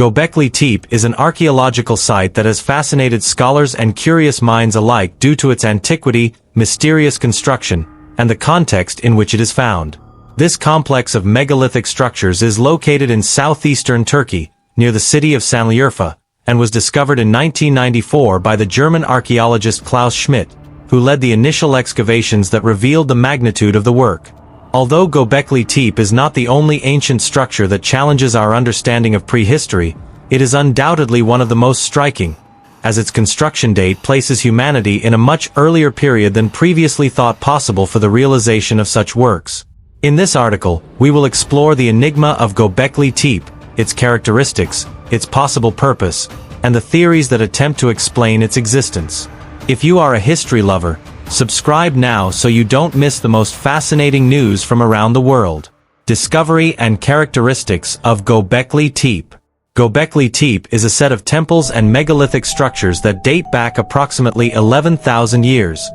Göbekli Tepe is an archaeological site that has fascinated scholars and curious minds alike due to its antiquity, mysterious construction, and the context in which it is found. This complex of megalithic structures is located in southeastern Turkey, near the city of Şanlıurfa, and was discovered in 1994 by the German archaeologist Klaus Schmidt, who led the initial excavations that revealed the magnitude of the work. Although Göbekli Tepe is not the only ancient structure that challenges our understanding of prehistory, it is undoubtedly one of the most striking, as its construction date places humanity in a much earlier period than previously thought possible for the realization of such works. In this article, we will explore the enigma of Göbekli Tepe, its characteristics, its possible purpose, and the theories that attempt to explain its existence. If you are a history lover, subscribe now so you don't miss the most fascinating news from around the world. Discovery and characteristics of Göbekli Tepe. Göbekli Tepe is a set of temples and megalithic structures that date back approximately 11,000 years,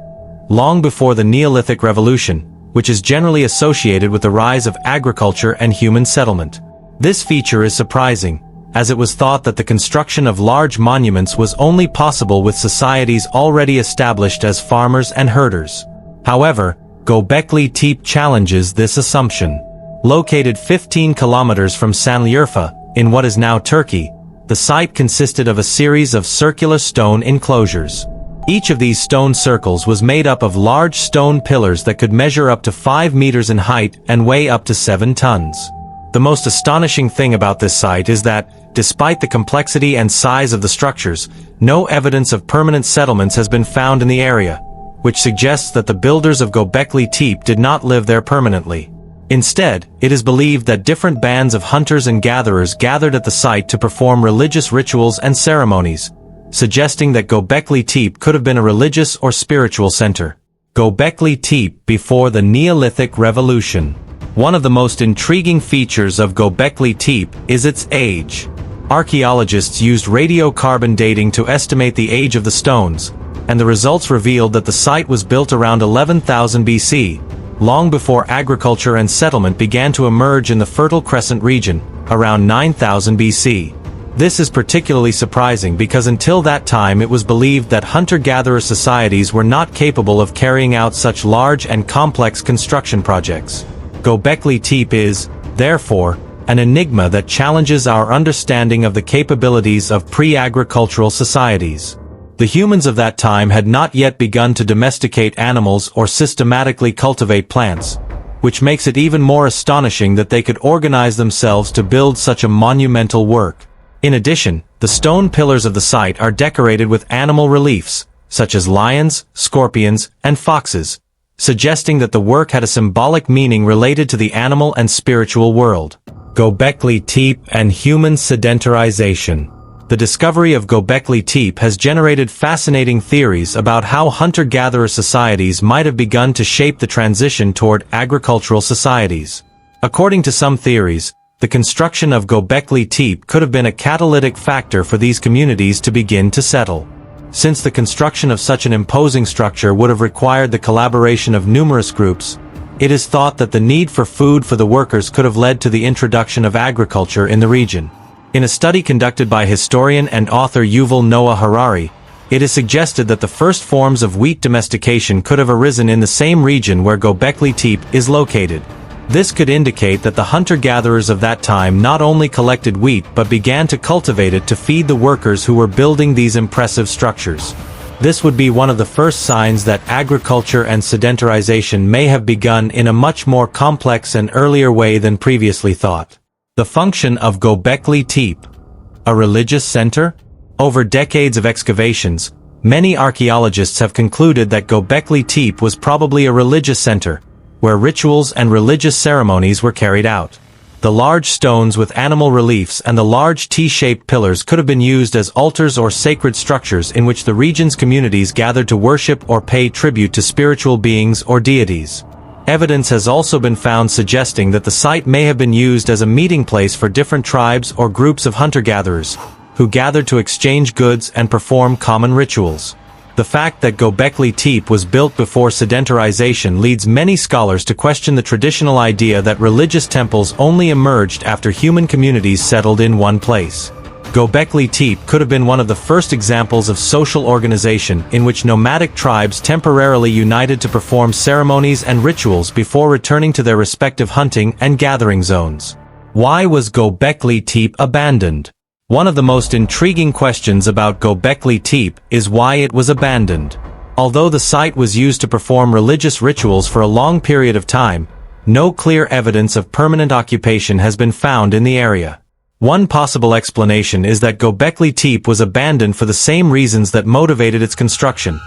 long before the Neolithic Revolution, which is generally associated with the rise of agriculture and human settlement. This feature is surprising, as it was thought that the construction of large monuments was only possible with societies already established as farmers and herders. However, Göbekli Tepe challenges this assumption. Located 15 kilometers from Şanlıurfa, in what is now Turkey, the site consisted of a series of circular stone enclosures. Each of these stone circles was made up of large stone pillars that could measure up to 5 meters in height and weigh up to 7 tons. The most astonishing thing about this site is that, despite the complexity and size of the structures, no evidence of permanent settlements has been found in the area, which suggests that the builders of Göbekli Tepe did not live there permanently. Instead, it is believed that different bands of hunters and gatherers gathered at the site to perform religious rituals and ceremonies, suggesting that Göbekli Tepe could have been a religious or spiritual center. Göbekli Tepe before the Neolithic Revolution. One of the most intriguing features of Göbekli Tepe is its age. Archaeologists used radiocarbon dating to estimate the age of the stones, and the results revealed that the site was built around 11,000 BC, long before agriculture and settlement began to emerge in the Fertile Crescent region, around 9,000 BC. This is particularly surprising because until that time it was believed that hunter-gatherer societies were not capable of carrying out such large and complex construction projects. Göbekli Tepe is, therefore, an enigma that challenges our understanding of the capabilities of pre-agricultural societies. The humans of that time had not yet begun to domesticate animals or systematically cultivate plants, which makes it even more astonishing that they could organize themselves to build such a monumental work. In addition, the stone pillars of the site are decorated with animal reliefs, such as lions, scorpions, and foxes, suggesting that the work had a symbolic meaning related to the animal and spiritual world. Göbekli Tepe and human sedentarization. The discovery of Göbekli Tepe has generated fascinating theories about how hunter-gatherer societies might have begun to shape the transition toward agricultural societies. According to some theories, the construction of Göbekli Tepe could have been a catalytic factor for these communities to begin to settle. Since the construction of such an imposing structure would have required the collaboration of numerous groups, it is thought that the need for food for the workers could have led to the introduction of agriculture in the region. In a study conducted by historian and author Yuval Noah Harari, it is suggested that the first forms of wheat domestication could have arisen in the same region where Göbekli Tepe is located. This could indicate that the hunter-gatherers of that time not only collected wheat but began to cultivate it to feed the workers who were building these impressive structures. This would be one of the first signs that agriculture and sedentarization may have begun in a much more complex and earlier way than previously thought. The function of Göbekli Tepe. A religious center? Over decades of excavations, many archaeologists have concluded that Göbekli Tepe was probably a religious center, where rituals and religious ceremonies were carried out. The large stones with animal reliefs and the large T-shaped pillars could have been used as altars or sacred structures in which the region's communities gathered to worship or pay tribute to spiritual beings or deities. Evidence has also been found suggesting that the site may have been used as a meeting place for different tribes or groups of hunter-gatherers, who gathered to exchange goods and perform common rituals. The fact that Göbekli Tepe was built before sedentarization leads many scholars to question the traditional idea that religious temples only emerged after human communities settled in one place. Göbekli Tepe could have been one of the first examples of social organization in which nomadic tribes temporarily united to perform ceremonies and rituals before returning to their respective hunting and gathering zones. Why was Göbekli Tepe abandoned? One of the most intriguing questions about Göbekli Tepe is why it was abandoned. Although the site was used to perform religious rituals for a long period of time, no clear evidence of permanent occupation has been found in the area. One possible explanation is that Göbekli Tepe was abandoned for the same reasons that motivated its construction.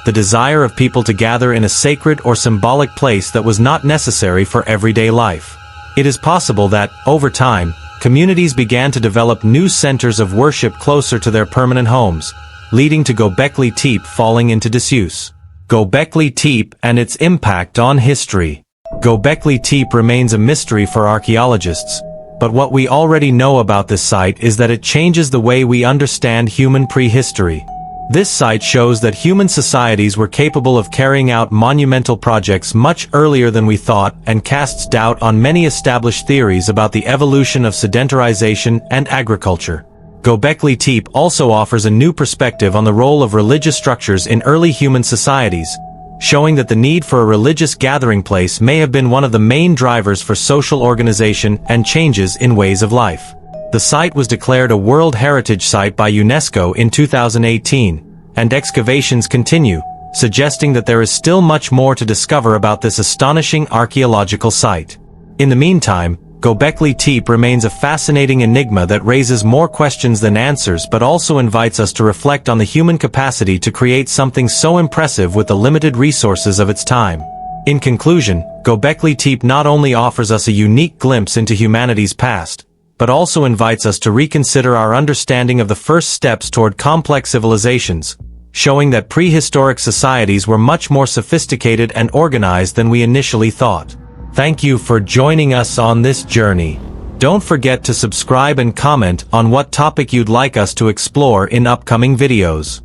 The desire of people to gather in a sacred or symbolic place that was not necessary for everyday life. It is possible that, over time, communities began to develop new centers of worship closer to their permanent homes, leading to Göbekli Tepe falling into disuse. Göbekli Tepe and its impact on history. Göbekli Tepe remains a mystery for archaeologists, but what we already know about this site is that it changes the way we understand human prehistory. This site shows that human societies were capable of carrying out monumental projects much earlier than we thought and casts doubt on many established theories about the evolution of sedentarization and agriculture. Göbekli Tepe also offers a new perspective on the role of religious structures in early human societies, showing that the need for a religious gathering place may have been one of the main drivers for social organization and changes in ways of life. The site was declared a World Heritage Site by UNESCO in 2018, and excavations continue, suggesting that there is still much more to discover about this astonishing archaeological site. In the meantime, Göbekli Tepe remains a fascinating enigma that raises more questions than answers but also invites us to reflect on the human capacity to create something so impressive with the limited resources of its time. In conclusion, Göbekli Tepe not only offers us a unique glimpse into humanity's past, but also invites us to reconsider our understanding of the first steps toward complex civilizations, showing that prehistoric societies were much more sophisticated and organized than we initially thought. Thank you for joining us on this journey. Don't forget to subscribe and comment on what topic you'd like us to explore in upcoming videos.